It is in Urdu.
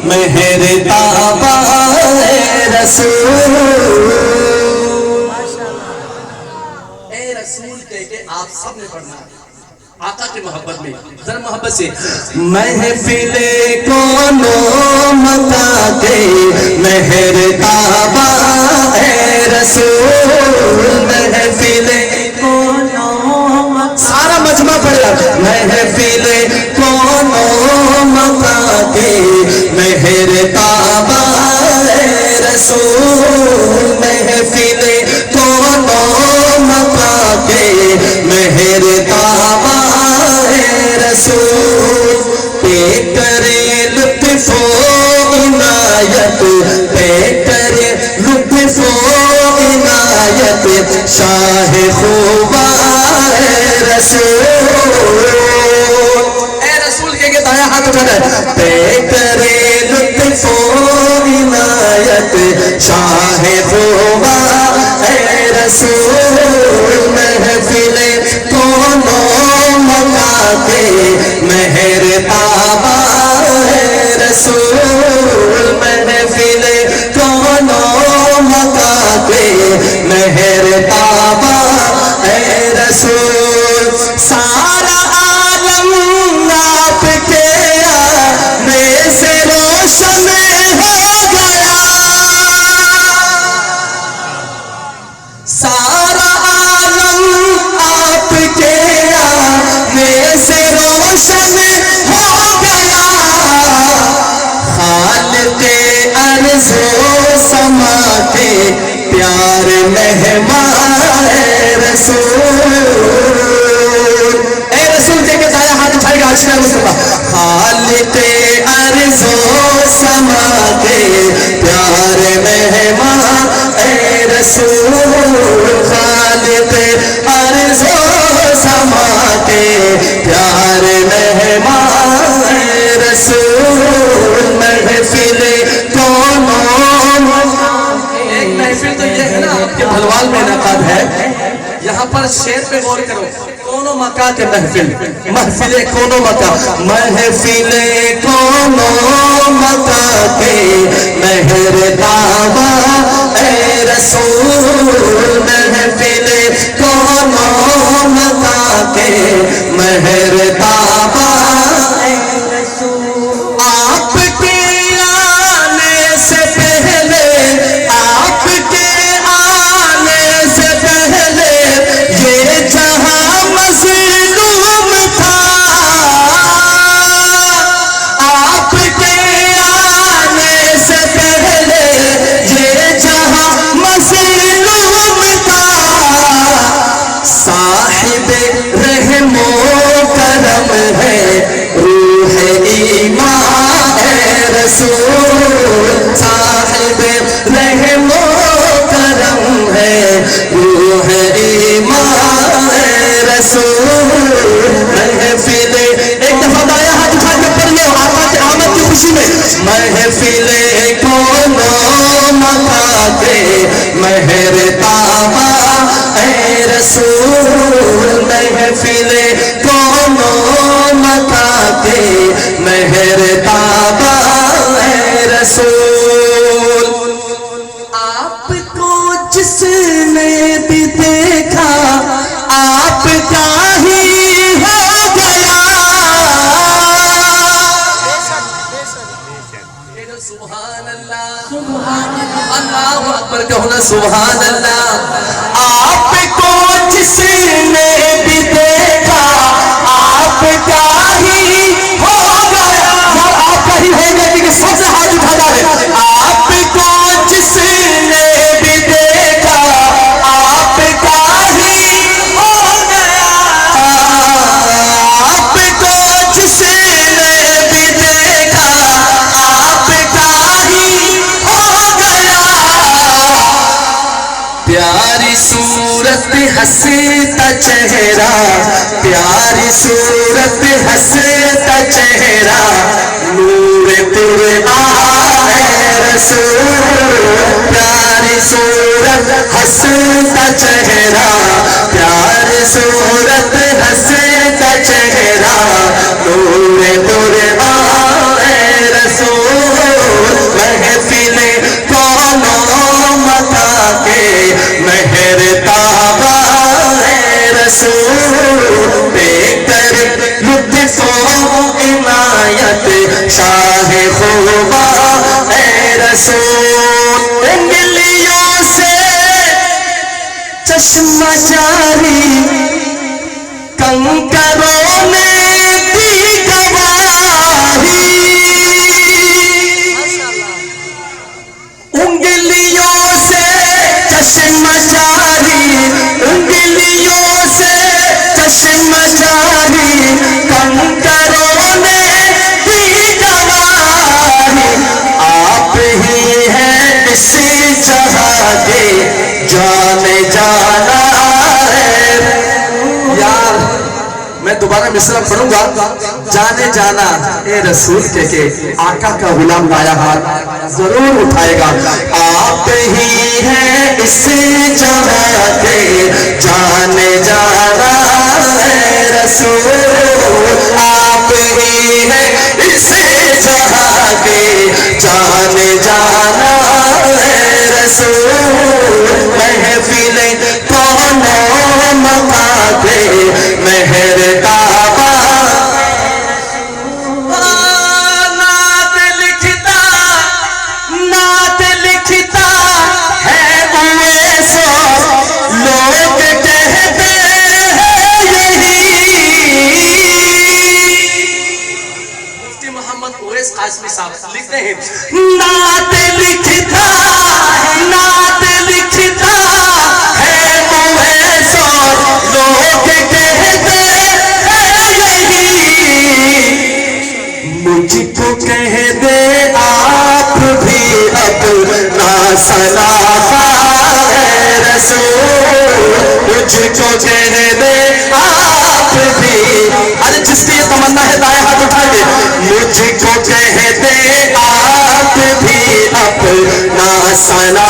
مہر تابا رسول۔ اے رسول کہہ کے آپ سب نے پڑھنا ہے آقا کی محبت میں، ذرا محبت سے محفل کونو مکہ کے مہر تابا اے رسول، محفل کونو مکہ، سارا مجمع پڑھ رہا، محفل کونو مکہ کے مہر تابا اے رسول، محفل کونو مکہ کے مہر تابا رسول، پہ کرے لطف و عنایت، پہ کرے لطف و عنایت شاہ خوبا رسول۔ اے رسول کہہ کے دایا ہاتھ اٹھا ہے، پہ کرے لطف و عنایت شاہ خوبا رسول، محفل کونو کے مہر تابا رسول، محفل کونو مکہ کے مہر تابا رسول، سارا عالم آپ کے آنے سے روشن ہو گیا، سارا عالم آپ کے سے روشن ہو گیا، خالق ارض و سما کے پیار مہمان رسول۔ اے رسول کہہ کے دایا ہاتھ اٹھائے گا عاشق مصطفیٰ، خالق ارض و سما کے پیار مہمان اے رسول، خالق ارض و سما کے پیار مہمان رسول، محفل کونو، ایک محفل تو یہ ہے نا آپ کے بھلوال میں انعقاد ہے، یہاں پر شعر پہ غور کرو، کونو مکہ کے محفل، محفل کونو مکہ، محفل کونو مکہ کے مہر تابا اے رسول، محفل کونو مکہ کے مہر تابا اے رسول، آپ کے آنے سے پہلے، آپ کے آنے سے پہلے یہ جہاں مظلوم تھا، آپ کے آنے سے پہلے یہ جہاں مظلوم تھا، صاحب رحم و کرم ہے روح ایمان رسول، صاحب رحم و کرم ہے روح ایمان رسول، محفل ایک دفعہ دایا ہاتھ اٹھا کے پڑھ لو آقا کی آمد کی خوشی میں، محفل کونو مکہ کے مہر تابا اے رسول، محفل کونو مکہ کے مہر تابا اے رسول، آپ کو جس نے بھی دیکھا آپ کا ہی ہو گیا، سبحان اللہ، اللہ اکبر کہو نا سبحان اللہ، آپ کو جس نے بھی دیکھا آپ کا ہی ہو گیا، اور آپ کا ہی ہو گیا کہ سب سے ہاتھ اٹھا رہے، آپ کو جس نے بھی دیکھا آپ کا ہی ہو گیا، آپ کو جس نے بھی دیکھا آپ کا ہی ہو گیا، پیاری صورت ہنستا چہرہ، پیاری صورت ہنستا چہرہ نور قرآن رسول، پیاری صورت ہنستا چہرہ، پیاری صورت ہنستا چہرہ نور قرآن رسول، صبح اے رسول انگلیوں سے چشمہ جاری کنکروں نے دی گواہی انگلیوں سے چشمہ جاری انگلیوں سے چشمہ جاری کنکروں نے دی گواہی آپ ہی ہیں اسی جہاں کے جانے جانا ہے یار میں دوبارہ مصرع پڑھوں گا جانے جانا اے رسول کہ آقا کا غلام لایا ہاتھ ضرور اٹھائے گا آپ ہی ہیں اس جہاں کے جانے جانا اے رسول آپ ہی ہیں اس جہاں کے جانے جانا اے رسول محفل کونوں مقابلے مہر کعبہ نعت لکھتا ہے اوے سو لوگ کہتے ہیں یہی مفتی محمد اویس قاسمی صاحب لکھتے ہیں نعت لکھتا ہے اوے سو لوگ کہتے مجھ کو کہہ دے آپ بھی اپنا سنافہ ہے رسول مجھ کو کہہ دے آپ بھی ارے جس کی یہ تمنا ہے دائیں ہاتھ اٹھا کے مجھ کو کہہ دے آپ بھی اپنا سنافہ